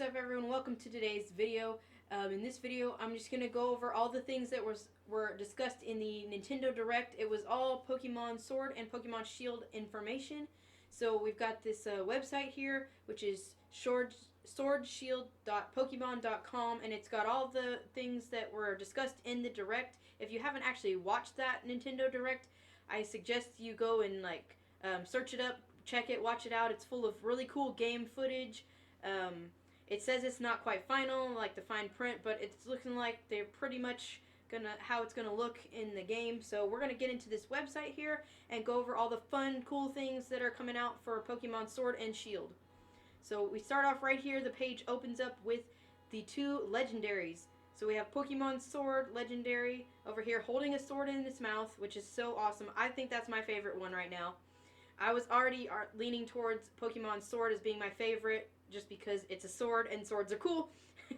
up, everyone? Welcome to today's video. In this video, I'm just going to go over all the things that were discussed in the Nintendo Direct. It was all Pokemon Sword and Pokemon Shield information. So we've got this website here, which is swordshield.pokemon.com, and it's got all the things that were discussed in the Direct. If you haven't actually watched that Nintendo Direct, I suggest you go and search it up, check it, watch it out. It's full of really cool game footage. It says it's not quite final, like the fine print, but it's looking like they're pretty much how it's gonna look in the game. So we're gonna get into this website here and go over all the fun, cool things that are coming out for Pokemon Sword and Shield. So we start off right here. The page opens up with the two legendaries. So we have Pokemon Sword Legendary over here holding a sword in its mouth, which is so awesome. I think that's my favorite one right now. I was already leaning towards Pokemon Sword as being my favorite just because it's a sword and swords are cool.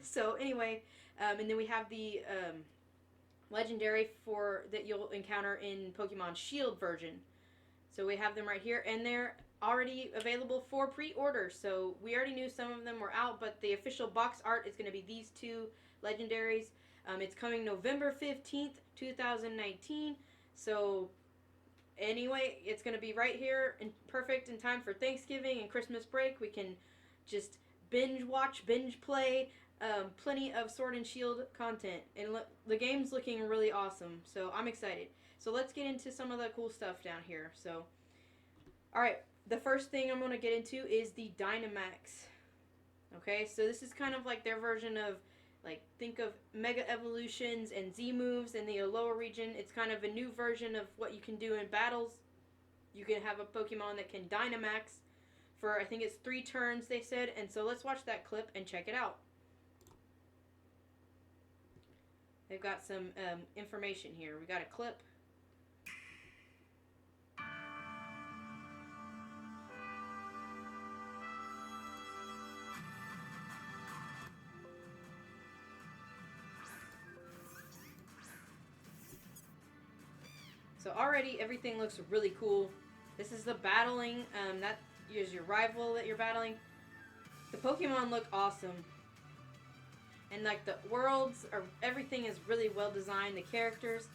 So anyway, and then we have the legendary that you'll encounter in Pokemon Shield version. So we have them right here, and they're already available for pre-order. So we already knew some of them were out, but the official box art is going to be these two legendaries. It's coming November 15th, 2019. So anyway, it's going to be right here and perfect in time for Thanksgiving and Christmas break. We can just binge watch, binge play, plenty of Sword and Shield content. And the game's looking really awesome, so I'm excited. So let's get into some of the cool stuff down here. So, alright, the first thing I'm going to get into is the Dynamax. Okay, so this is kind of like their version of, think of Mega Evolutions and Z moves in the Alola region. It's kind of a new version of what you can do in battles. You can have a Pokemon that can Dynamax for, I think it's 3 turns, they said. And so let's watch that clip and check it out. They've got some information here. We got a clip. So already everything looks really cool. This is the battling, that is your rival that you're battling. The Pokemon look awesome. And the worlds, everything is really well designed, the characters.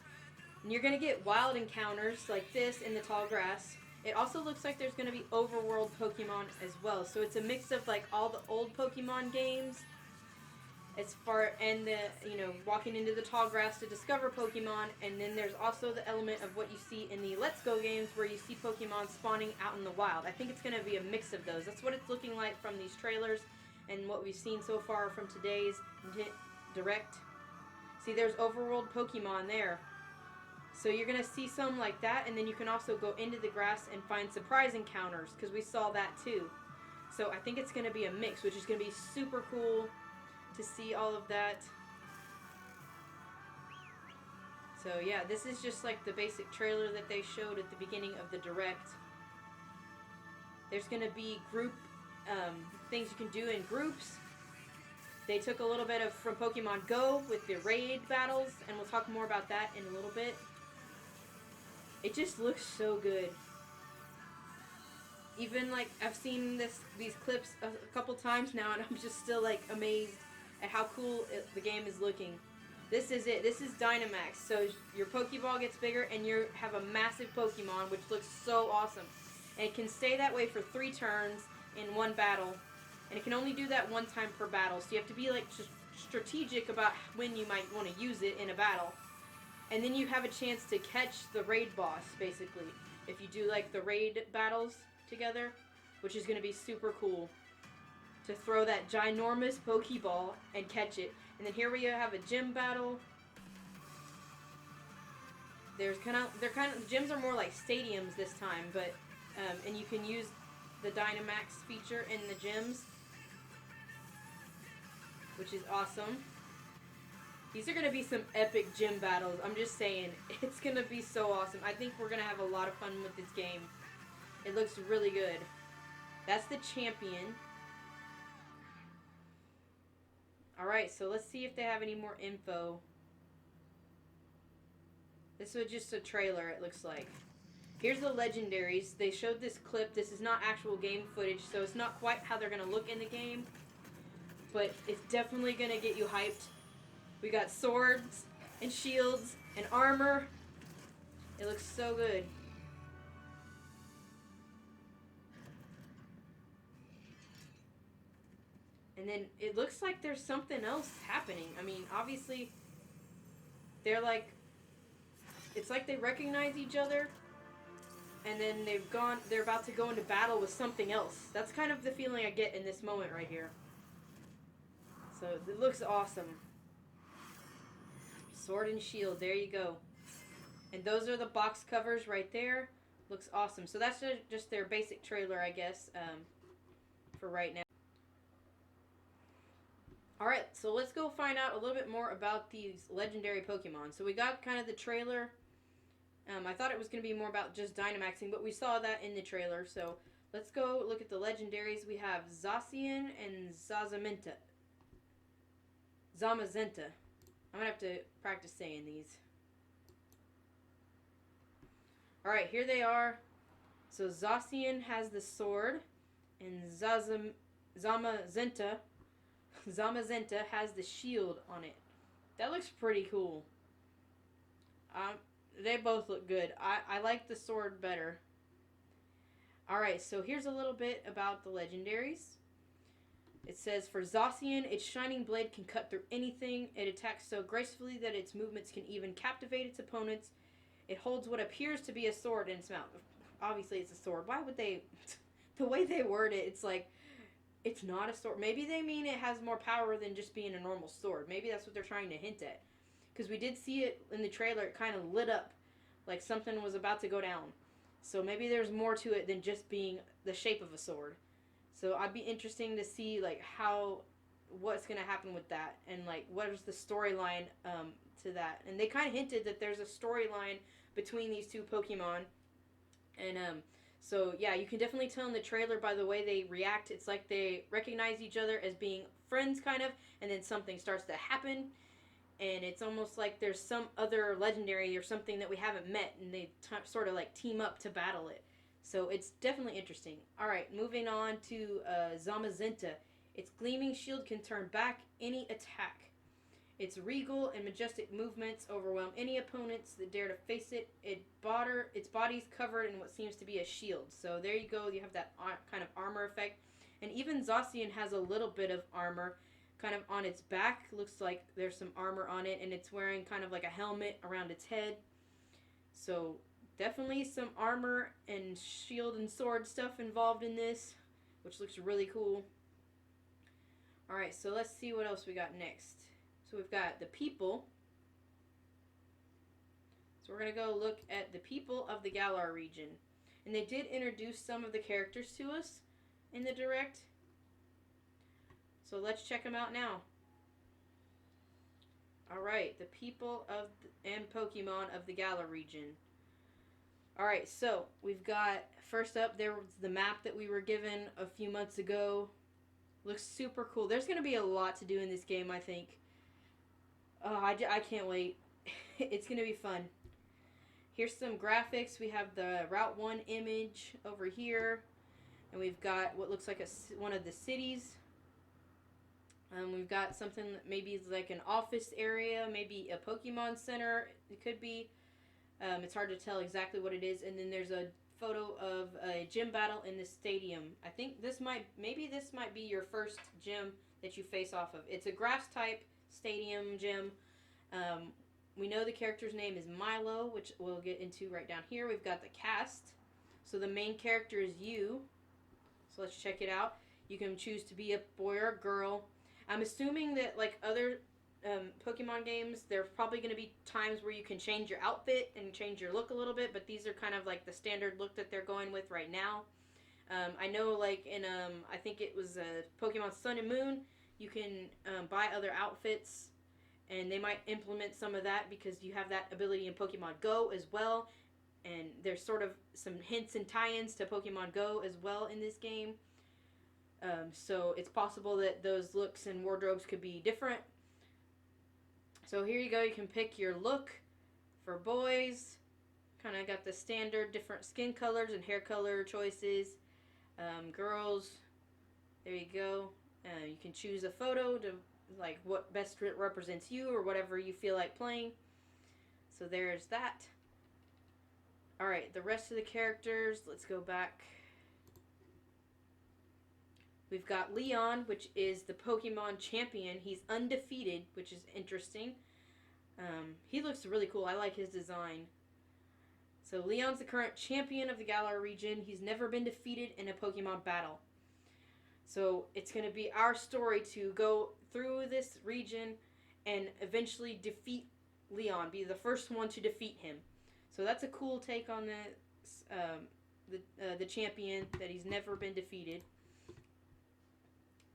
And you're going to get wild encounters like this in the tall grass. It also looks like there's going to be overworld Pokemon as well. So it's a mix of all the old Pokemon games walking into the tall grass to discover Pokemon, and then there's also the element of what you see in the Let's Go games where you see Pokemon spawning out in the wild. I think it's going to be a mix of those. That's what it's looking like from these trailers and what we've seen so far from today's Direct. See, there's overworld Pokemon there. So you're going to see some like that, and then you can also go into the grass and find surprise encounters, because we saw that too. So I think it's going to be a mix, which is going to be super cool to see all of that. So yeah, this is just the basic trailer that they showed at the beginning of the Direct. There's going to be group things you can do in groups. They took a little bit from Pokemon Go with the raid battles, and we'll talk more about that in a little bit. It just looks so good. Even I've seen these clips a couple times now, and I'm just still amazed at how cool the game is looking. This is it. This is Dynamax. So your Pokeball gets bigger and you have a massive Pokemon, which looks so awesome. And it can stay that way for 3 turns in one battle. And it can only do that 1 time per battle. So you have to be just strategic about when you might want to use it in a battle. And then you have a chance to catch the raid boss, basically. If you do the raid battles together, which is going to be super cool. To throw that ginormous Pokeball and catch it. And then here we have a gym battle. The gyms are more like stadiums this time, but and you can use the Dynamax feature in the gyms, which is awesome. These are going to be some epic gym battles. I'm just saying, it's going to be so awesome. I think we're going to have a lot of fun with this game. It looks really good. That's the champion. Alright, so let's see if they have any more info. This was just a trailer, it looks like. Here's the legendaries. They showed this clip. This is not actual game footage, so it's not quite how they're going to look in the game. but it's definitely gonna get you hyped. We got swords and shields and armor. It looks so good. And then it looks like there's something else happening. I mean, obviously, they're like, it's like they recognize each other, and then they're about to go into battle with something else. That's kind of the feeling I get in this moment right here. So it looks awesome. Sword and shield, there you go. And those are the box covers right there. Looks awesome. So that's just their basic trailer, I guess, for right now. Alright, so let's go find out a little bit more about these legendary Pokemon. So we got kind of the trailer. I thought it was going to be more about just Dynamaxing, but we saw that in the trailer. So let's go look at the legendaries. We have Zacian and Zamazenta. I'm going to have to practice saying these. Alright, here they are. So Zacian has the sword, and Zamazenta has the shield on it. That looks pretty cool. They both look good. I like the sword better. Alright, so here's a little bit about the legendaries. It says, for Zacian, its shining blade can cut through anything. It attacks so gracefully that its movements can even captivate its opponents. It holds what appears to be a sword in its mouth. Obviously, it's a sword. Why would they... the way they word it, it's like... It's not a sword. Maybe they mean it has more power than just being a normal sword. Maybe that's what they're trying to hint at. Because we did see it in the trailer. It kind of lit up like something was about to go down. So maybe there's more to it than just being the shape of a sword. So I'd be interesting to see like what's going to happen with that. And like what is the storyline to that. And they kind of hinted that there's a storyline between these two Pokemon. And so, yeah, you can definitely tell in the trailer by the way they react. It's like they recognize each other as being friends, kind of, and then something starts to happen, and it's almost like there's some other legendary or something that we haven't met, and they sort of, like, team up to battle it. So it's definitely interesting. Alright, moving on to Zamazenta. Its gleaming shield can turn back any attack. Its regal and majestic movements overwhelm any opponents that dare to face it. Its body's covered in what seems to be a shield. So there you go. You have that kind of armor effect. And even Zacian has a little bit of armor kind of on its back. Looks like there's some armor on it. And it's wearing kind of like a helmet around its head. So definitely some armor and shield and sword stuff involved in this, which looks really cool. Alright, so let's see what else we got next. So we've got the people. So we're going to go look at the people of the Galar region. And they did introduce some of the characters to us in the direct. So let's check them out now. Alright, the people of and Pokemon of the Galar region. Alright, so we've got, first up, there was the map that we were given a few months ago. Looks super cool. There's going to be a lot to do in this game, I think. Oh, I can't wait. It's going to be fun. Here's some graphics. We have the Route 1 image over here. And we've got what looks like one of the cities. We've got something that maybe is like an office area. Maybe a Pokemon Center. It could be. It's hard to tell exactly what it is. And then there's a photo of a gym battle in the stadium. I think maybe this might be your first gym that you face off of. It's a grass type stadium gym. We know the character's name is Milo, which we'll get into right down here. We've got the cast. So the main character is you. So let's check it out. You can choose to be a boy or a girl. I'm assuming that like other Pokemon games, there's probably going to be times where you can change your outfit and change your look a little bit, but these are kind of like the standard look that they're going with right now. I know like in, I think it was Pokemon Sun and Moon, you can buy other outfits, and they might implement some of that because you have that ability in Pokemon Go as well. And there's sort of some hints and tie-ins to Pokemon Go as well in this game. So it's possible that those looks and wardrobes could be different. So here you go. You can pick your look for boys. Kind of got the standard different skin colors and hair color choices. Girls, there you go. You can choose a photo to like what best represents you or whatever you feel like playing. So there's that. Alright, the rest of the characters, let's go back. We've got Leon, which is the Pokemon champion. He's undefeated, which is interesting. He looks really cool. I like his design. So Leon's the current champion of the Galar region. He's never been defeated in a Pokemon battle. So it's going to be our story to go through this region and eventually defeat Leon. Be the first one to defeat him. So that's a cool take on the champion, that he's never been defeated.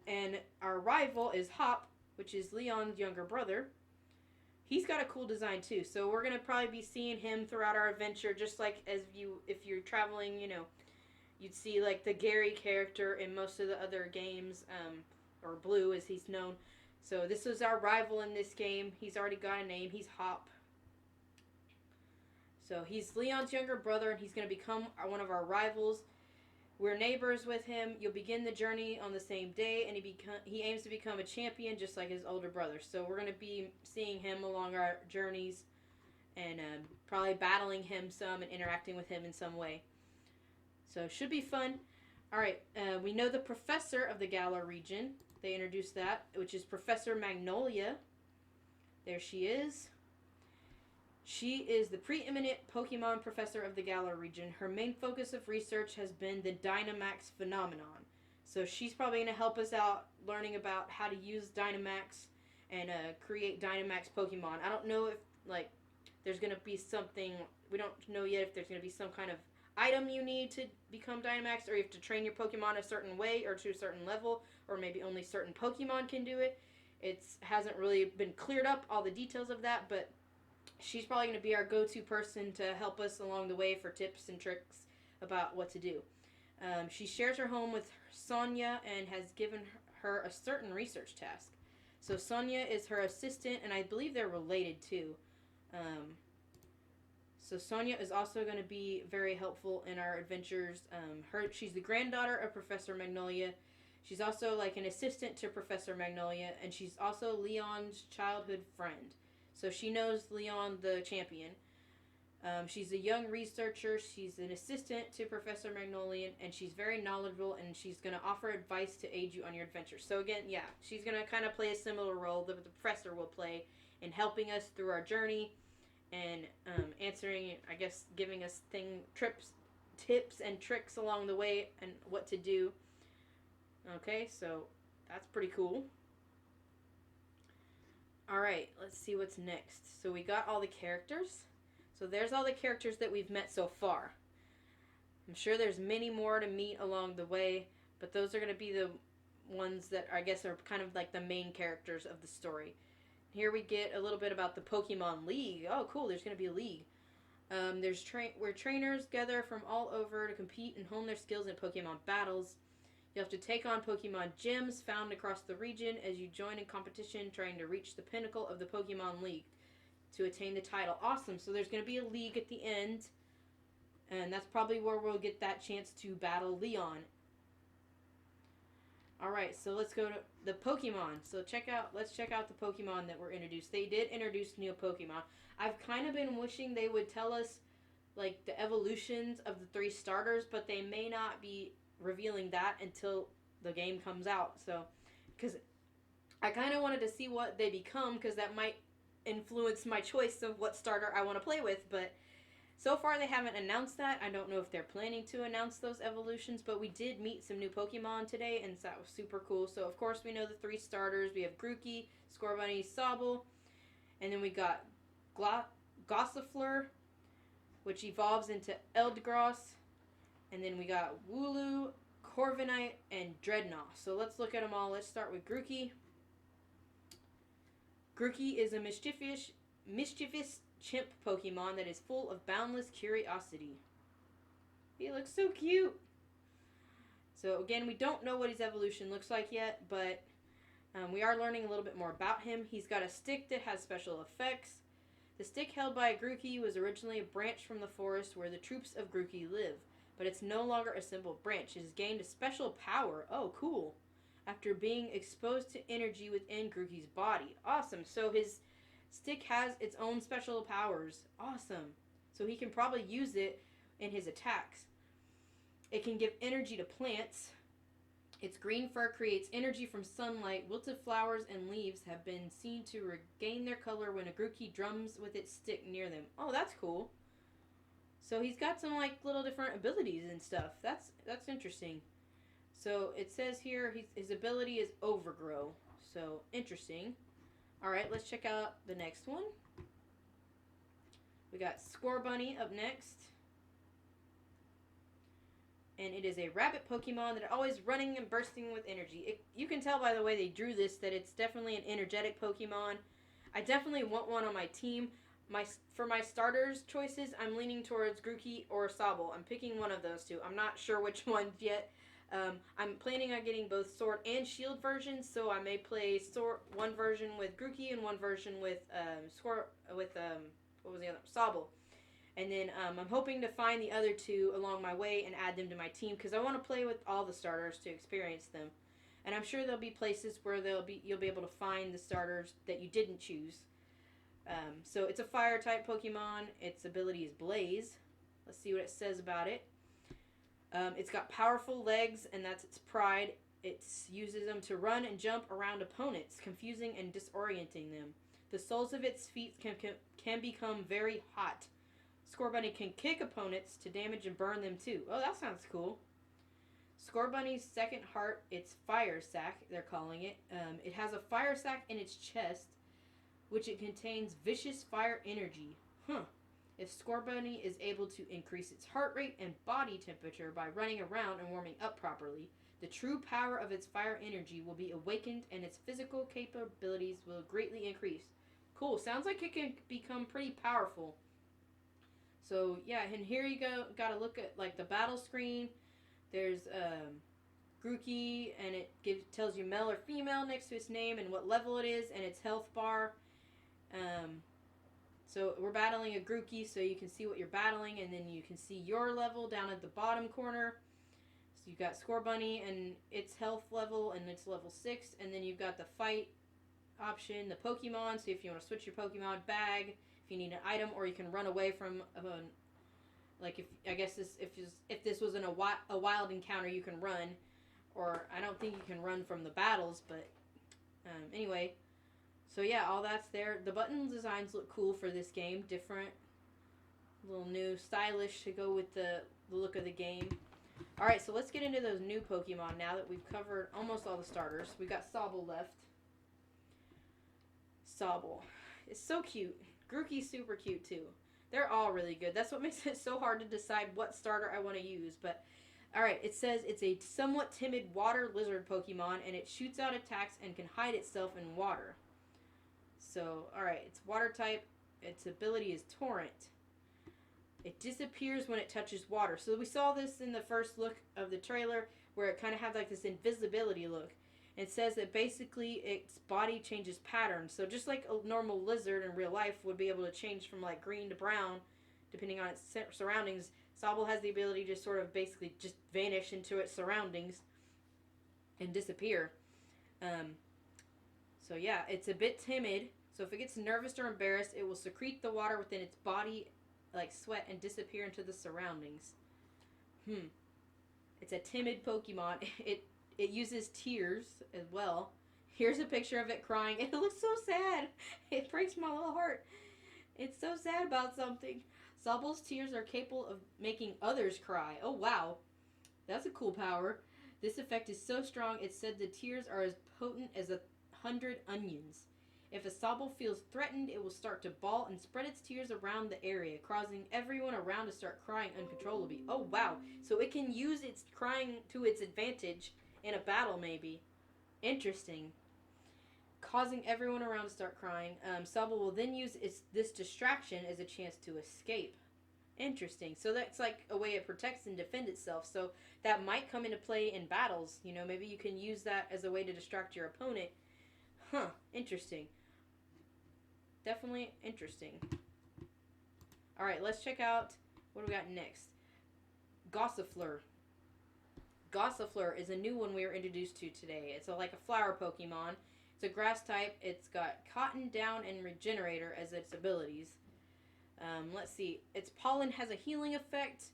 And our rival is Hop, which is Leon's younger brother. He's got a cool design too. So we're gonna probably be seeing him throughout our adventure, just like if you're traveling, you'd see like the Gary character in most of the other games, or Blue as he's known. So this is our rival in this game. He's already got a name. He's Hop. So he's Leon's younger brother, and he's gonna become one of our rivals. We're neighbors with him. You'll begin the journey on the same day, and he aims to become a champion just like his older brother. So we're going to be seeing him along our journeys and probably battling him some and interacting with him in some way. So it should be fun. Alright, we know the professor of the Galar region. They introduced that, which is Professor Magnolia. There she is. She is the preeminent Pokemon professor of the Galar region. Her main focus of research has been the Dynamax phenomenon. So she's probably going to help us out learning about how to use Dynamax and create Dynamax Pokemon. I don't know if there's going to be something, we don't know yet if there's going to be some kind of item you need to become Dynamax, or you have to train your Pokemon a certain way or to a certain level, or maybe only certain Pokemon can do it. It hasn't really been cleared up, all the details of that, but she's probably going to be our go-to person to help us along the way for tips and tricks about what to do. She shares her home with Sonia and has given her a certain research task. So Sonia is her assistant, and I believe they're related too. So Sonia is also going to be very helpful in our adventures. She's the granddaughter of Professor Magnolia. She's also like an assistant to Professor Magnolia, and she's also Leon's childhood friend. So she knows Leon the champion. She's a young researcher. She's an assistant to Professor Magnolia, and she's very knowledgeable, and she's going to offer advice to aid you on your adventure. So again, yeah, she's going to kind of play a similar role that the professor will play in helping us through our journey and answering, I guess, giving us tips and tricks along the way and what to do. Okay, so that's pretty cool. Alright, let's see what's next. So we got all the characters. So there's all the characters that we've met so far. I'm sure there's many more to meet along the way, but those are going to be the ones that I guess are kind of like the main characters of the story. Here we get a little bit about the Pokemon League. Oh, cool, there's going to be a league. Where trainers gather from all over to compete and hone their skills in Pokemon battles. You have to take on Pokemon gyms found across the region as you join in competition trying to reach the pinnacle of the Pokemon League to attain the title. Awesome. So there's going to be a league at the end, and that's probably where we'll get that chance to battle Leon. Alright, so let's go to the Pokemon. So let's check out the Pokemon that were introduced. They did introduce new Pokemon. I've kind of been wishing they would tell us like the evolutions of the 3 starters, but they may not be revealing that until the game comes out. So, because I kind of wanted to see what they become, because that might influence my choice of what starter I want to play with, but so far they haven't announced that. I don't know if they're planning to announce those evolutions, but we did meet some new Pokemon today, and that was super cool. So of course we know the 3 starters. We have Grookey, Scorbunny, Sobble, and then we got Gossifleur, which evolves into Eldegoss, and then we got Wooloo, Corviknight, and Dreadnought. So let's look at them all. Let's start with Grookey. Grookey is a mischievous chimp Pokemon that is full of boundless curiosity. He looks so cute. So again, we don't know what his evolution looks like yet, but we are learning a little bit more about him. He's got a stick that has special effects. The stick held by Grookey was originally a branch from the forest where the troops of Grookey live, but it's no longer a simple branch. It has gained a special power. Oh, cool. after being exposed to energy within Grookey's body. Awesome. So his stick has its own special powers. Awesome. So he can probably use it in his attacks. It can give energy to plants. Its green fur creates energy from sunlight. Wilted flowers and leaves have been seen to regain their color when a Grookey drums with its stick near them. Oh, that's cool. So he's got some like little different abilities and stuff. That's interesting. So it says here his ability is Overgrow. So interesting. All right, let's check out the next one. We got Scorbunny up next. And it is a rabbit Pokemon that are always running and bursting with energy. You can tell by the way they drew this that it's definitely an energetic Pokemon. I definitely want one on my team. For my starters choices, I'm leaning towards Grookey or Sobble. I'm picking one of those two. I'm not sure which one yet. I'm planning on getting both Sword and Shield versions, so I may play one version with Grookey and one version with what was the other? Sobble. And then I'm hoping to find the other two along my way and add them to my team because I want to play with all the starters to experience them. And I'm sure there'll be places where you'll be able to find the starters that you didn't choose. So it's a fire type Pokemon. Its ability is Blaze. Let's see what it says about it. It's got powerful legs, and that's its pride. It uses them to run and jump around opponents, confusing and disorienting them. The soles of its feet can become very hot. Scorbunny can kick opponents to damage and burn them too. Oh, that sounds cool. Scorbunny's second heart, its Fire Sac, they're calling it. It has a Fire Sac in its chest, which it contains vicious fire energy. If Scorbunny is able to increase its heart rate and body temperature by running around and warming up properly, the true power of its fire energy will be awakened and its physical capabilities will greatly increase. Cool. Sounds like it can become pretty powerful. So, yeah, and here you go. Got to look at, like, the battle screen. There's Grookey, and it tells you male or female next to its name and what level it is and its health bar. So we're battling a Grookey, so you can see what you're battling, and then you can see your level down at the bottom corner. So you've got Scorbunny and its health level, and it's level 6, and then you've got the fight option, the Pokemon, so if you want to switch your Pokemon bag, if you need an item, or you can run away from, like if this was in a wild encounter, you can run, or I don't think you can run from the battles, but anyway. So yeah, all that's there. The button designs look cool for this game. Different, a little new, stylish to go with the look of the game. Alright, so let's get into those new Pokemon now that we've covered almost all the starters. We've got Sobble left. Sobble. It's so cute. Grookey's super cute too. They're all really good. That's what makes it so hard to decide what starter I want to use. But, alright, it says it's a somewhat timid water lizard Pokemon, and it shoots out attacks and can hide itself in water. So, alright, it's water type. Its ability is Torrent. It disappears when it touches water. So we saw this in the first look of the trailer where it kind of had like this invisibility look. It says that basically its body changes patterns. So just like a normal lizard in real life would be able to change from like green to brown depending on its surroundings, Sobble has the ability to sort of basically just vanish into its surroundings and disappear. So yeah, it's a bit timid. So if it gets nervous or embarrassed, it will secrete the water within its body like sweat and disappear into the surroundings. It's a timid Pokemon. It uses tears as well. Here's a picture of it crying. It looks so sad. It breaks my little heart. It's so sad about something. Sobble's tears are capable of making others cry. Oh wow. That's a cool power. This effect is so strong, it's said the tears are as potent as 100 onions. If a Sobble feels threatened, it will start to bawl and spread its tears around the area, causing everyone around to start crying uncontrollably. Oh, wow. So it can use its crying to its advantage in a battle, maybe. Interesting. Causing everyone around to start crying. Sobble will then use this distraction as a chance to escape. Interesting. So that's like a way it protects and defends itself. So that might come into play in battles. You know, maybe you can use that as a way to distract your opponent. Interesting. Definitely interesting. Alright, let's check out what do we got next. Gossifleur. Gossifleur is a new one we were introduced to today. It's like a flower Pokemon. It's a grass type. It's got Cotton, Down, and Regenerator as its abilities. Let's see. Its pollen has a healing effect.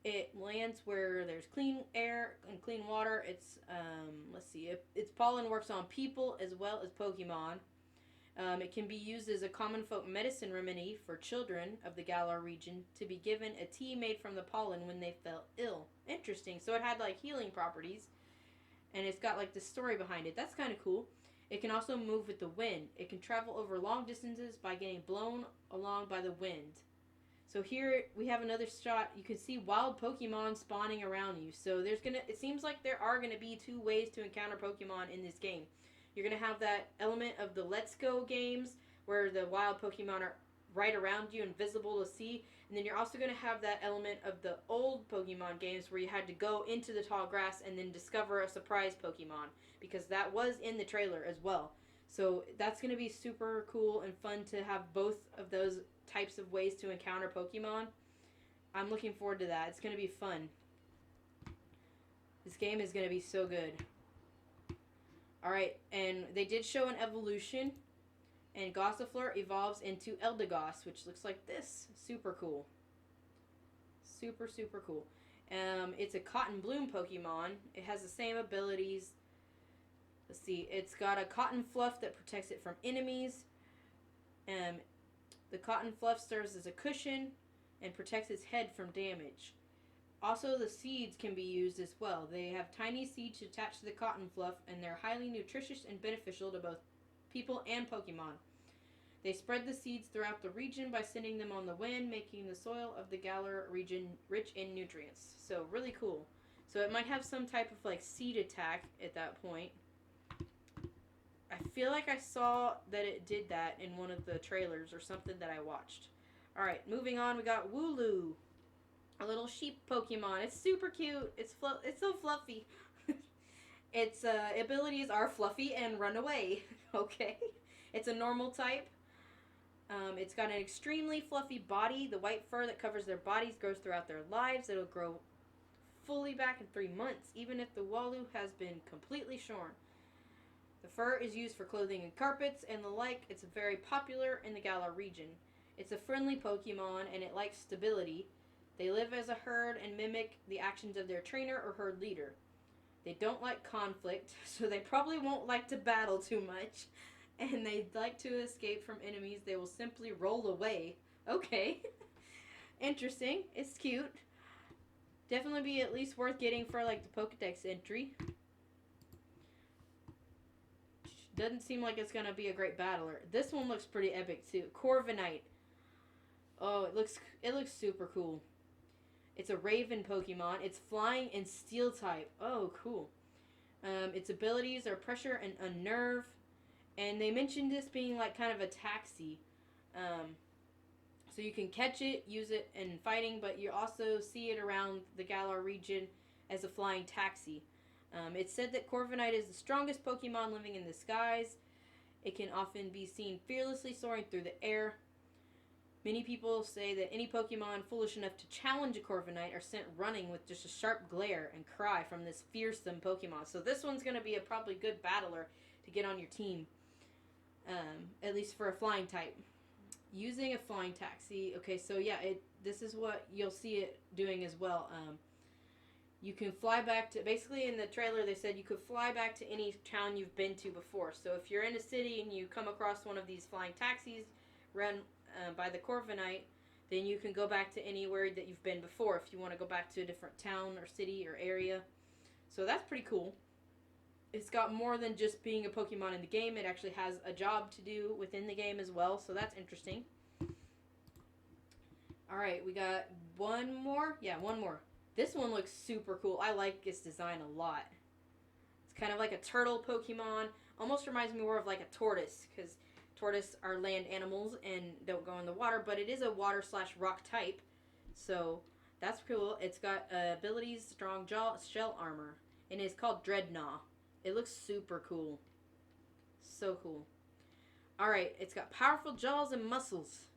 It lands where there's clean air and clean water. Let's see. Its pollen works on people as well as Pokemon. It can be used as a common folk medicine remedy for children of the Galar region to be given a tea made from the pollen when they felt ill. Interesting. So it had like healing properties, and it's got like the story behind it. That's kind of cool. It can also move with the wind. It can travel over long distances by getting blown along by the wind. So here we have another shot. You can see wild Pokemon spawning around you. So it seems like there are gonna be two ways to encounter Pokemon in this game. You're going to have that element of the Let's Go games where the wild Pokemon are right around you and visible to see. And then you're also going to have that element of the old Pokemon games where you had to go into the tall grass and then discover a surprise Pokemon, because that was in the trailer as well. So that's going to be super cool and fun to have both of those types of ways to encounter Pokemon. I'm looking forward to that. It's going to be fun. This game is going to be so good. Alright, and they did show an evolution, and Gossifleur evolves into Eldegoss, which looks like this. Super cool. Super, super cool. It's a Cotton Bloom Pokemon. It has the same abilities. Let's see, it's got a cotton fluff that protects it from enemies. The cotton fluff serves as a cushion and protects its head from damage. Also, the seeds can be used as well. They have tiny seeds attached to the cotton fluff, and they're highly nutritious and beneficial to both people and Pokemon. They spread the seeds throughout the region by sending them on the wind, making the soil of the Galar region rich in nutrients. So, really cool. So, it might have some type of like seed attack at that point. I feel like I saw that it did that in one of the trailers or something that I watched. Alright, moving on, we got Wooloo. A little sheep Pokemon. It's super cute. It's so fluffy. Its abilities are fluffy and run away. Okay. It's a normal type. It's got an extremely fluffy body. The white fur that covers their bodies grows throughout their lives. It'll grow fully back in 3 months, even if the Wooloo has been completely shorn. The fur is used for clothing and carpets and the like. It's very popular in the Galar region. It's a friendly Pokemon, and it likes stability. They live as a herd and mimic the actions of their trainer or herd leader. They don't like conflict, so they probably won't like to battle too much. And they like to escape from enemies. They will simply roll away. Okay. Interesting. It's cute. Definitely be at least worth getting for like the Pokedex entry. Doesn't seem like it's going to be a great battler. This one looks pretty epic too. Corviknight. Oh, it looks super cool. It's a Raven Pokemon. It's flying and steel type. Oh, cool. Its abilities are pressure and unnerve. And they mentioned this being like kind of a taxi. So you can catch it, use it in fighting, but you also see it around the Galar region as a flying taxi. It's said that Corviknight is the strongest Pokemon living in the skies. It can often be seen fearlessly soaring through the air. Many people say that any Pokemon foolish enough to challenge a Corviknight are sent running with just a sharp glare and cry from this fearsome Pokemon. So this one's going to be a probably good battler to get on your team. At least for a flying type. Using a flying taxi. Okay, so yeah, this is what you'll see it doing as well. You can fly back to... Basically, in the trailer, they said you could fly back to any town you've been to before. So if you're in a city and you come across one of these flying taxis run by the Corviknight, then you can go back to anywhere that you've been before if you want to go back to a different town or city or area. So that's pretty cool. It's got more than just being a Pokemon in the game. It actually has a job to do within the game as well, so that's interesting. Alright, we got one more. Yeah, one more. This one looks super cool. I like its design a lot. It's kind of like a turtle Pokemon. Almost reminds me more of like a tortoise, because tortoise are land animals and don't go in the water, but it is a water/rock type. So that's cool. It's got abilities, strong jaw, shell armor, and it's called Dreadnought. It looks super cool. So cool. Alright, it's got powerful jaws and muscles.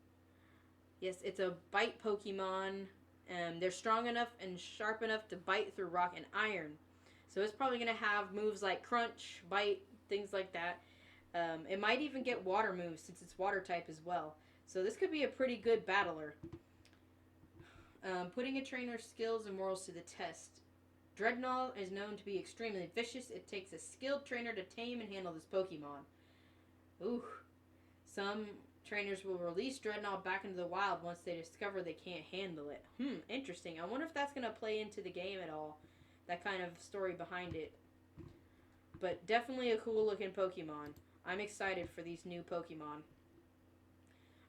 Yes, it's a bite Pokemon. They're strong enough and sharp enough to bite through rock and iron. So it's probably going to have moves like Crunch, Bite, things like that. It might even get water moves since it's water type as well. So this could be a pretty good battler. Putting a trainer's skills and morals to the test. Dreadnought is known to be extremely vicious. It takes a skilled trainer to tame and handle this Pokemon. Ooh. Some trainers will release Dreadnought back into the wild once they discover they can't handle it. Interesting. I wonder if that's going to play into the game at all. That kind of story behind it. But definitely a cool looking Pokemon. I'm excited for these new Pokemon.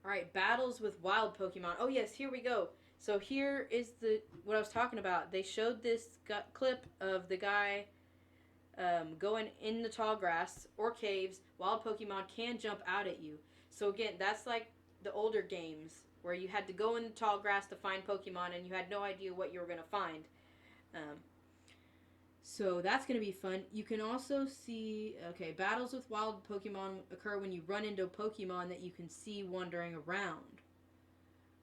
Alright, battles with wild Pokemon. Oh yes, here we go. So here is what I was talking about. They showed this clip of the guy going in the tall grass or caves. Wild Pokemon can jump out at you. So again, that's like the older games where you had to go in the tall grass to find Pokemon and you had no idea what you were going to find. So that's going to be fun. You can also see, battles with wild Pokemon occur when you run into a Pokemon that you can see wandering around.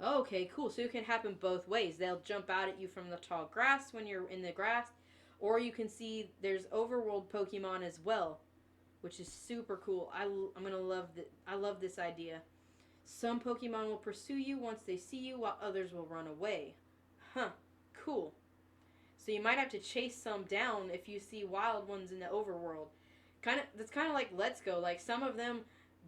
Okay, cool. So it can happen both ways. They'll jump out at you from the tall grass when you're in the grass, or you can see there's overworld Pokemon as well, which is super cool. I'm going to love I love this idea. Some Pokemon will pursue you once they see you, while others will run away. Cool. So you might have to chase some down if you see wild ones in the overworld. That's kind of like Let's Go. Like some of them,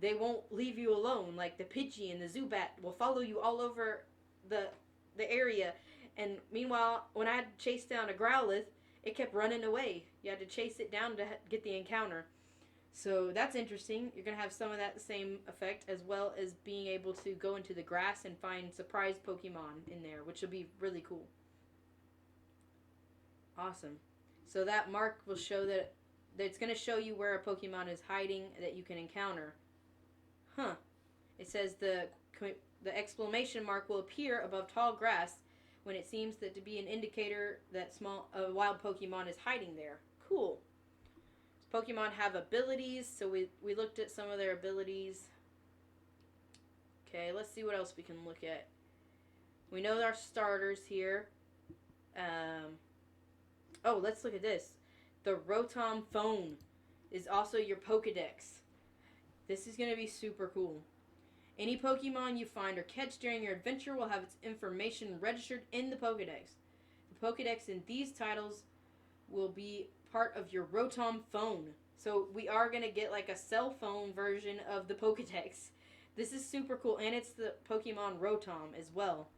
they won't leave you alone. Like the Pidgey and the Zubat will follow you all over the area. And meanwhile, when I had to chase down a Growlithe, it kept running away. You had to chase it down to get the encounter. So that's interesting. You're going to have some of that same effect, as well as being able to go into the grass and find surprise Pokemon in there, which will be really cool. Awesome. So that mark will show that it's going to show you where a Pokemon is hiding that you can encounter. It says the exclamation mark will appear above tall grass when it seems that to be an indicator that a wild Pokemon is hiding there. Cool. Pokemon have abilities, so we looked at some of their abilities. Okay, let's see what else we can look at. We know our starters here. Let's look at this. The Rotom phone is also your Pokedex. This is going to be super cool. Any Pokemon you find or catch during your adventure will have its information registered in the Pokedex. The Pokedex in these titles will be part of your Rotom phone. So we are going to get like a cell phone version of the Pokedex. This is super cool, and it's the Pokemon Rotom as well,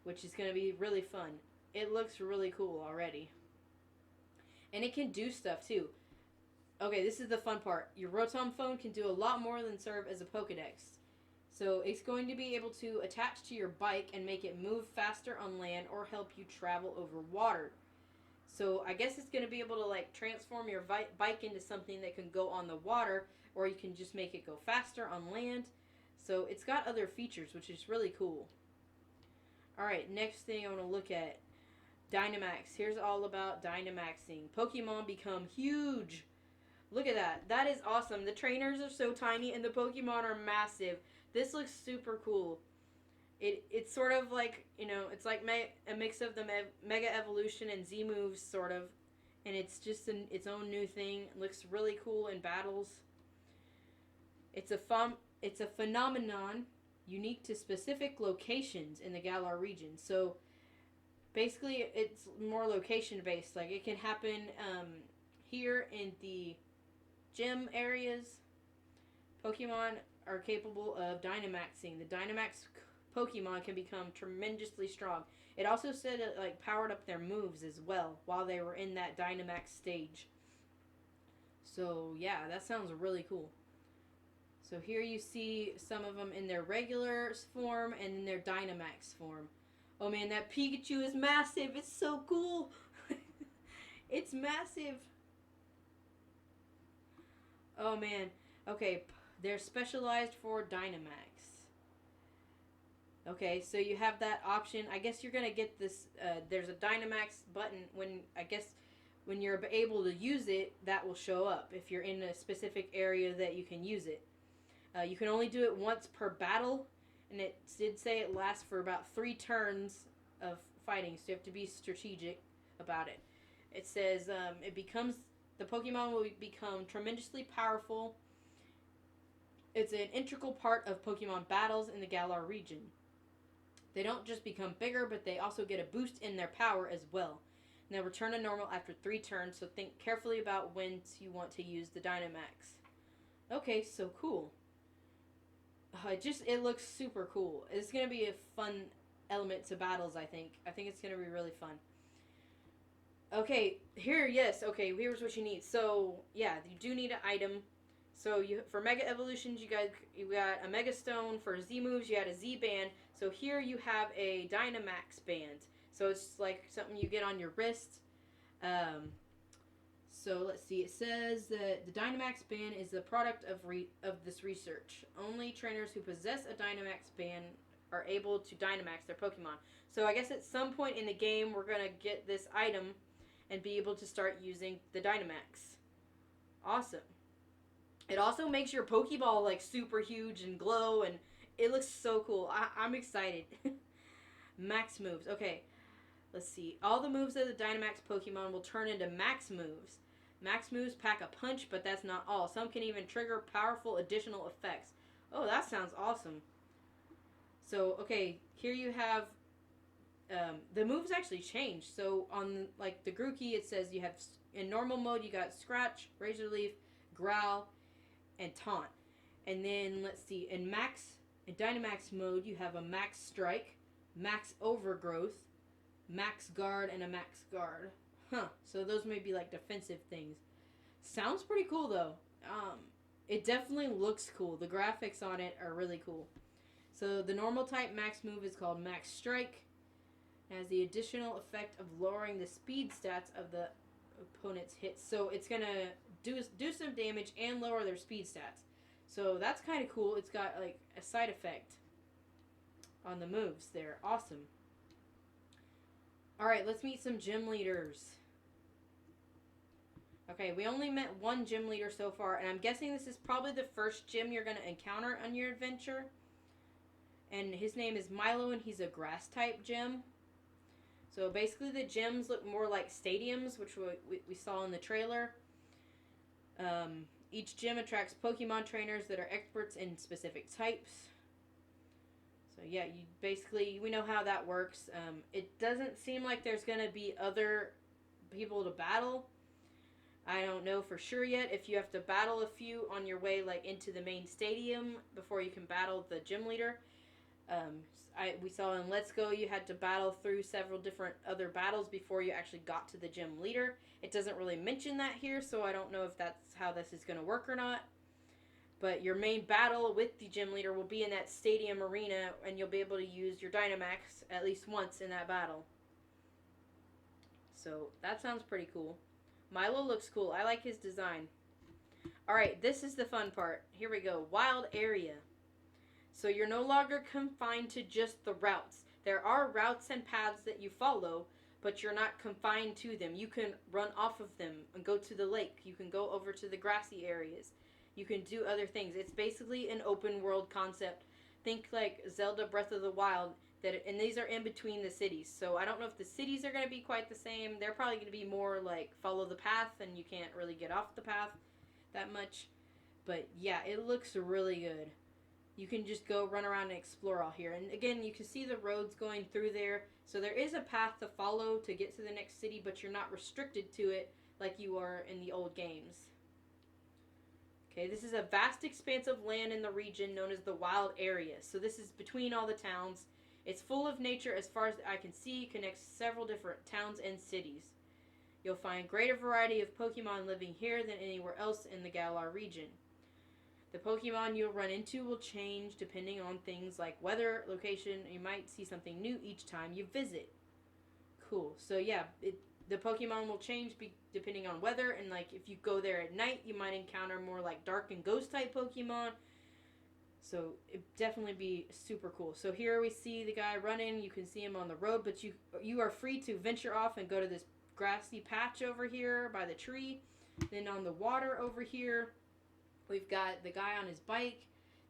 which is going to be really fun. It looks really cool already. And it can do stuff too. Okay, this is the fun part. Your Rotom phone can do a lot more than serve as a Pokedex. So it's going to be able to attach to your bike and make it move faster on land or help you travel over water. So I guess it's going to be able to like transform your bike into something that can go on the water, or you can just make it go faster on land. So it's got other features, which is really cool. Alright, next thing I want to look at. Dynamax. Here's all about Dynamaxing. Pokemon become huge. Look at that. That is awesome. The trainers are so tiny and the Pokemon are massive. This looks super cool. It's sort of like, it's like a mix of the Mega Evolution and Z-Moves, sort of. And it's just its own new thing. It looks really cool in battles. It's a phenomenon unique to specific locations in the Galar region. So basically, it's more location-based. Like, it can happen here in the gym areas. Pokemon are capable of Dynamaxing. The Dynamax Pokemon can become tremendously strong. It also said it powered up their moves as well while they were in that Dynamax stage. So yeah, that sounds really cool. So here you see some of them in their regular form and in their Dynamax form. Oh man, that Pikachu is massive. It's so cool. It's massive. Oh man. Okay, they're specialized for Dynamax. Okay, so you have that option. I guess you're going to get this. There's a Dynamax button when you're able to use it, that will show up if you're in a specific area that you can use it. You can only do it once per battle, and it did say it lasts for about 3 turns of fighting, so you have to be strategic about it. It says the Pokemon will become tremendously powerful. It's an integral part of Pokemon battles in the Galar region. They don't just become bigger, but they also get a boost in their power as well. And they'll return to normal after 3 turns, so think carefully about when you want to use the Dynamax. Okay, so cool. It looks super cool. It's going to be a fun element to battles, I think. I think it's going to be really fun. Okay, here's what you need. So, yeah, you do need an item. So, for Mega Evolutions, you got a Mega Stone. For Z moves, you had a Z Band. So, here you have a Dynamax Band. So, it's like something you get on your wrist. So let's see. It says that the Dynamax Band is the product of this research. Only trainers who possess a Dynamax Band are able to Dynamax their Pokemon. So I guess at some point in the game we're gonna get this item and be able to start using the Dynamax. Awesome. It also makes your Pokeball like super huge and glow, and it looks so cool. I'm excited. Max moves. Okay. Let's see. All the moves of the Dynamax Pokemon will turn into Max moves. Max moves pack a punch, but that's not all. Some can even trigger powerful additional effects. Oh, that sounds awesome. So, okay, here you have the moves actually change. So, on like the Grookey, it says you have in normal mode you got Scratch, Razor Leaf, Growl, and Taunt. And then let's see, in Dynamax mode you have a Max Strike, Max Overgrowth, Max Guard, and a Max Guard. Huh. So those may be like defensive things. Sounds pretty cool though. It definitely looks cool. The graphics on it are really cool. So the normal type max move is called Max Strike. It has the additional effect of lowering the speed stats of the opponent's hits. So it's gonna do some damage and lower their speed stats. So that's kind of cool. It's got like a side effect on the moves there. Awesome. Alright, let's meet some gym leaders. Okay, we only met one gym leader so far, and I'm guessing this is probably the first gym you're going to encounter on your adventure. And his name is Milo, and he's a grass-type gym. So basically the gyms look more like stadiums, which we saw in the trailer. Each gym attracts Pokemon trainers that are experts in specific types. So yeah, we know how that works. It doesn't seem like there's going to be other people to battle. I don't know for sure yet if you have to battle a few on your way like into the main stadium before you can battle the gym leader. We saw in Let's Go you had to battle through several different other battles before you actually got to the gym leader. It doesn't really mention that here, so I don't know if that's how this is going to work or not. But your main battle with the gym leader will be in that stadium arena, and you'll be able to use your Dynamax at least once in that battle. So that sounds pretty cool. Milo looks cool. I like his design. Alright, this is the fun part. Here we go. Wild area. So you're no longer confined to just the routes. There are routes and paths that you follow, but you're not confined to them. You can run off of them and go to the lake. You can go over to the grassy areas. You can do other things. It's basically an open world concept. Think like Zelda Breath of the Wild, and these are in between the cities. So I don't know if the cities are going to be quite the same. They're probably going to be more like follow the path, and you can't really get off the path that much. But yeah, it looks really good. You can just go run around and explore all here. And again, you can see the roads going through there. So there is a path to follow to get to the next city, but you're not restricted to it like you are in the old games. Okay, this is a vast expanse of land in the region known as the Wild Area. So this is between all the towns. It's full of nature as far as I can see, connects several different towns and cities. You'll find greater variety of Pokemon living here than anywhere else in the Galar region. The Pokemon you'll run into will change depending on things like weather, location. You might see something new each time you visit. Cool. So yeah, the Pokemon will change depending on weather, and like if you go there at night, you might encounter more like dark and ghost type Pokemon. So it definitely be super cool. So here we see the guy running. You can see him on the road, but you are free to venture off and go to this grassy patch over here by the tree. Then on the water over here, we've got the guy on his bike.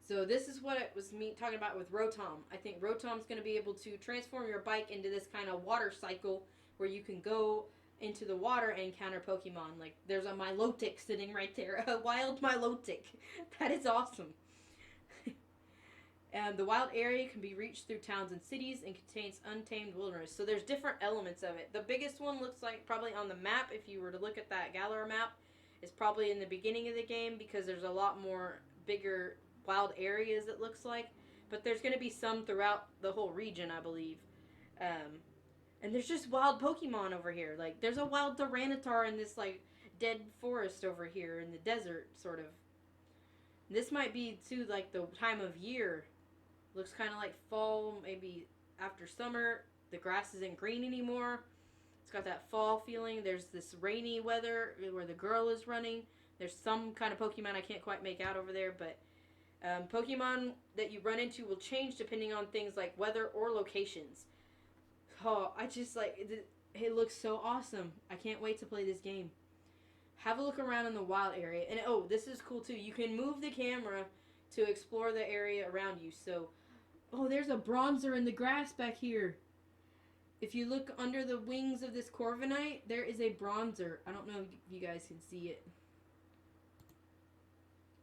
So this is what it was me talking about with Rotom. I think Rotom's going to be able to transform your bike into this kind of water cycle where you can go into the water and encounter Pokemon. Like, there's a Milotic sitting right there, a wild Milotic. That is awesome. The wild area can be reached through towns and cities and contains untamed wilderness. So there's different elements of it. The biggest one looks like probably on the map, if you were to look at that Galar map, is probably in the beginning of the game because there's a lot more bigger wild areas, it looks like. But there's going to be some throughout the whole region, I believe. Um, and there's just wild Pokemon over here. Like, there's a wild Tyranitar in this, like, dead forest over here in the desert, sort of. This might be, too, like, the time of year. Looks kind of like fall, maybe after summer. The grass isn't green anymore. It's got that fall feeling. There's this rainy weather where the girl is running. There's some kind of Pokemon I can't quite make out over there, but Pokemon that you run into will change depending on things like weather or locations. Oh, I just like it looks so awesome. I can't wait to play this game. Have a look around in the wild area. And oh, this is cool too. You can move the camera to explore the area around you. So, oh, there's a Bronzor in the grass back here. If you look under the wings of this Corviknight, there is a Bronzor. I don't know if you guys can see it.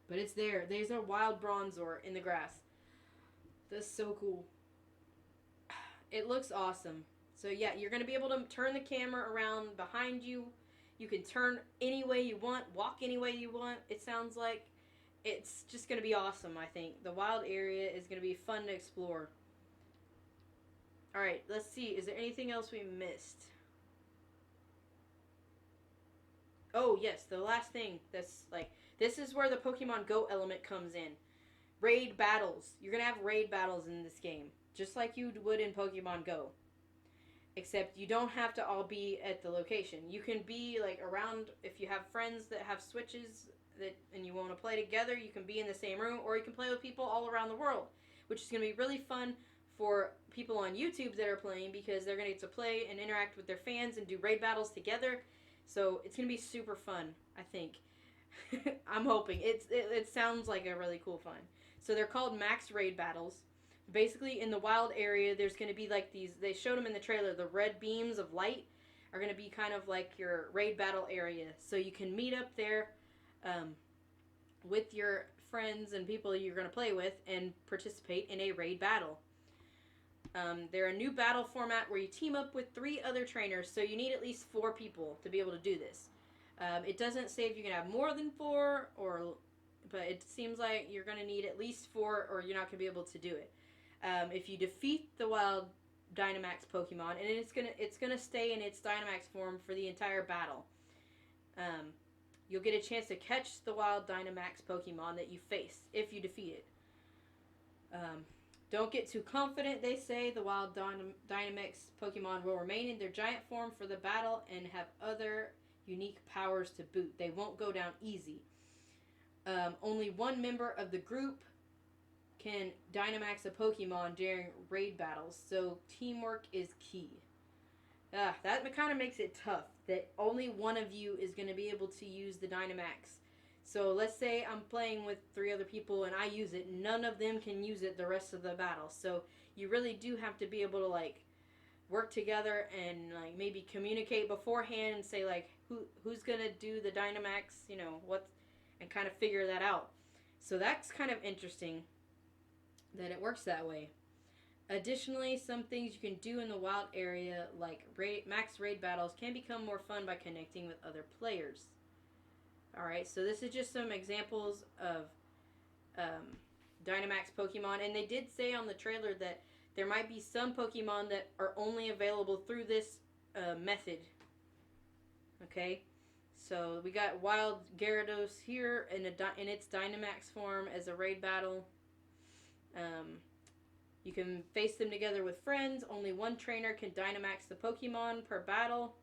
But it's there. There's a wild Bronzor in the grass. That's so cool. It looks awesome. So yeah, you're going to be able to turn the camera around behind you. You can turn any way you want, walk any way you want, it sounds like. It's just going to be awesome, I think. The wild area is going to be fun to explore. Alright, let's see. Is there anything else we missed? Oh, yes, the last thing that's like... This is where the Pokemon Go element comes in. Raid battles. You're going to have raid battles in this game. Just like you would in Pokemon Go. Except you don't have to all be at the location. You can be like around, if you have friends that have Switches and you want to play together, you can be in the same room, or you can play with people all around the world, which is going to be really fun for people on YouTube that are playing because they're going to get to play and interact with their fans and do raid battles together. So it's going to be super fun, I think. I'm hoping. It sounds like a really cool fun. So they're called max raid battles. Basically, in the wild area, there's going to be like these, they showed them in the trailer, the red beams of light are going to be kind of like your raid battle area. So you can meet up there with your friends and people you're going to play with and participate in a raid battle. They're a new battle format where you team up with 3 other trainers, so you need at least 4 people to be able to do this. It doesn't say if you can have more than 4, but it seems like you're going to need at least 4 or you're not going to be able to do it. If you defeat the wild Dynamax Pokemon, and it's gonna stay in its Dynamax form for the entire battle, you'll get a chance to catch the wild Dynamax Pokemon that you face if you defeat it. Don't get too confident, they say. The wild Dynamax Pokemon will remain in their giant form for the battle and have other unique powers to boot. They won't go down easy. Only one member of the group can Dynamax a Pokemon during raid battles, so teamwork is key. That kind of makes it tough, that only one of you is going to be able to use the Dynamax. So let's say I'm playing with 3 other people and I use it, none of them can use it the rest of the battle. So you really do have to be able to like work together and like maybe communicate beforehand and say like who's going to do the Dynamax, you know, and kind of figure that out. So that's kind of interesting that it works that way. Additionally, some things you can do in the wild area, like max raid battles, can become more fun by connecting with other players. Alright, so this is just some examples of Dynamax Pokemon, and they did say on the trailer that there might be some Pokemon that are only available through this method. Okay, so we got wild Gyarados here in its Dynamax form as a raid battle. You can face them together with friends. Only one trainer can Dynamax the Pokemon per battle.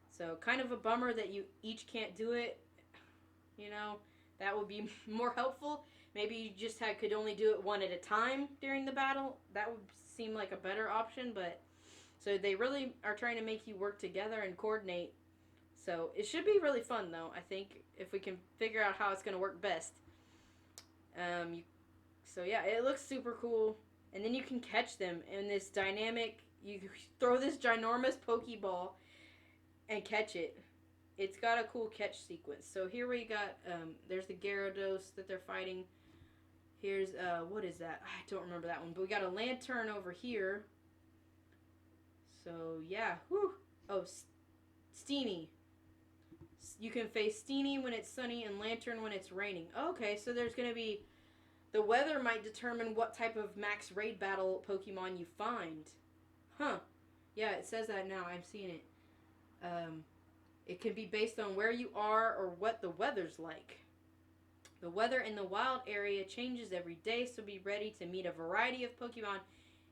So kind of a bummer that you each can't do it. You know, that would be more helpful. Maybe you just could only do it one at a time during the battle. That would seem like a better option. But so they really are trying to make you work together and coordinate. So it should be really fun though, I think, if we can figure out how it's going to work best. So yeah, it looks super cool. And then you can catch them in this dynamic, you throw this ginormous Pokeball and catch it. It's got a cool catch sequence. So here we got, there's the Gyarados that they're fighting. Here's, what is that? I don't remember that one. But we got a Lantern over here. So, yeah. Whew. Oh, Steenie. You can face Steenie when it's sunny and Lantern when it's raining. Okay, so there's going to be... The weather might determine what type of max raid battle Pokemon you find. Huh. Yeah, it says that now. I'm seeing it. It can be based on where you are or what the weather's like. The weather in the wild area changes every day, so be ready to meet a variety of Pokemon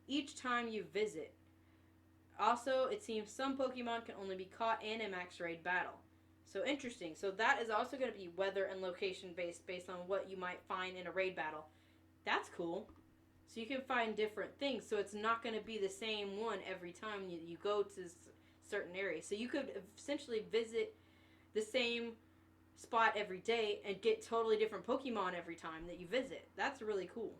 each time you visit. Also, it seems some Pokemon can only be caught in a max raid battle. So interesting. So that is also going to be weather and location based on what you might find in a raid battle. That's cool. So you can find different things. So it's not going to be the same one every time you go to certain areas. So you could essentially visit the same spot every day and get totally different Pokemon every time that you visit. That's really cool.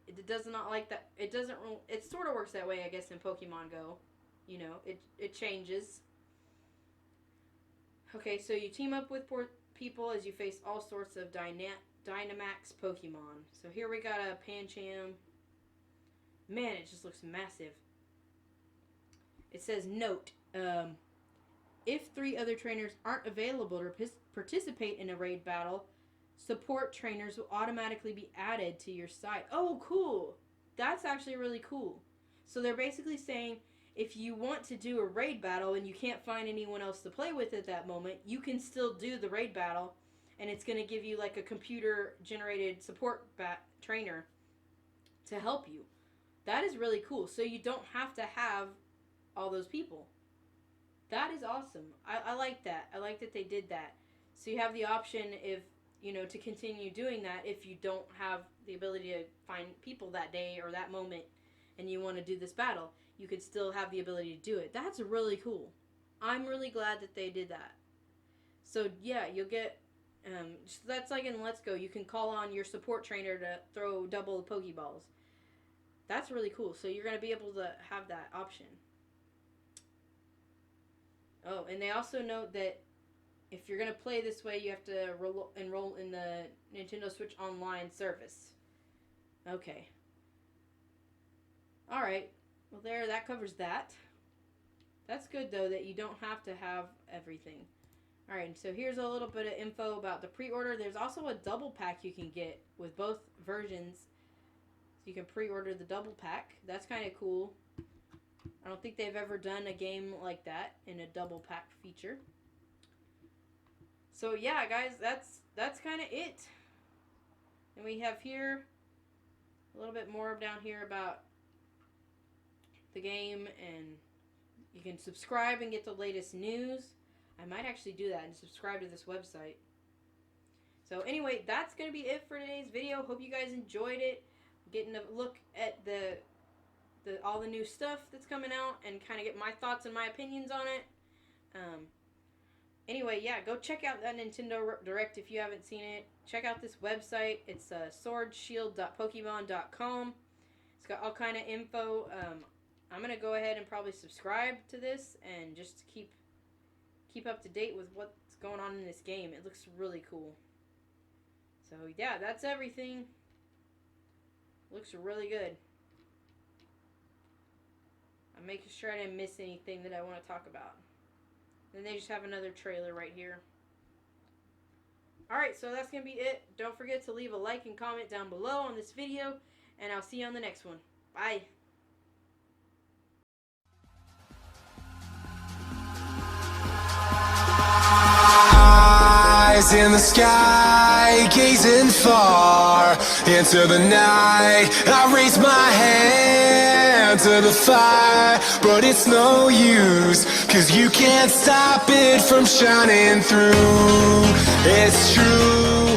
It does not like that. It doesn't. It sort of works that way, I guess, in Pokemon Go. You know, it changes. Okay, so you team up with people as you face all sorts of Dynamax Pokemon. So here we got a Pancham. Man, it just looks massive. It says, note, if 3 other trainers aren't available to participate in a raid battle, support trainers will automatically be added to your side. Oh, cool. That's actually really cool. So they're basically saying, if you want to do a raid battle and you can't find anyone else to play with at that moment, you can still do the raid battle, and it's going to give you like a computer-generated support trainer to help you. That is really cool. So you don't have to have all those people. That is awesome. I like that. I like that they did that. So you have the option, if to continue doing that if you don't have the ability to find people that day or that moment and you want to do this battle. You could still have the ability to do it. That's really cool. I'm really glad that they did that. So yeah, you'll get, that's like in Let's Go. You can call on your support trainer to throw double Pokeballs. That's really cool. So you're going to be able to have that option. Oh, and they also note that if you're going to play this way, you have to enroll in the Nintendo Switch Online service. Okay. Alright. Well, that covers that. That's good, though, that you don't have to have everything. Alright, so here's a little bit of info about the pre-order. There's also a double pack you can get with both versions. So you can pre-order the double pack. That's kind of cool. I don't think they've ever done a game like that in a double pack feature. So yeah, guys, that's kind of it. And we have here a little bit more down here about the game, and you can subscribe and get the latest news. I might actually do that and subscribe to this website. So anyway, that's going to be it for today's video. Hope you guys enjoyed it. Getting a look at all the new stuff that's coming out and kind of get my thoughts and my opinions on it. Anyway, yeah, go check out that Nintendo Direct if you haven't seen it. Check out this website. It's swordshield.pokemon.com. It's got all kind of info. I'm going to go ahead and probably subscribe to this and just keep up to date with what's going on in this game. It looks really cool. So, yeah, that's everything. Looks really good. I'm making sure I didn't miss anything that I want to talk about. Then they just have another trailer right here. Alright, so that's going to be it. Don't forget to leave a like and comment down below on this video, and I'll see you on the next one. Bye. Eyes in the sky, gazing far into the night. I raise my hand to the fire, but it's no use, 'cause you can't stop it from shining through. It's true.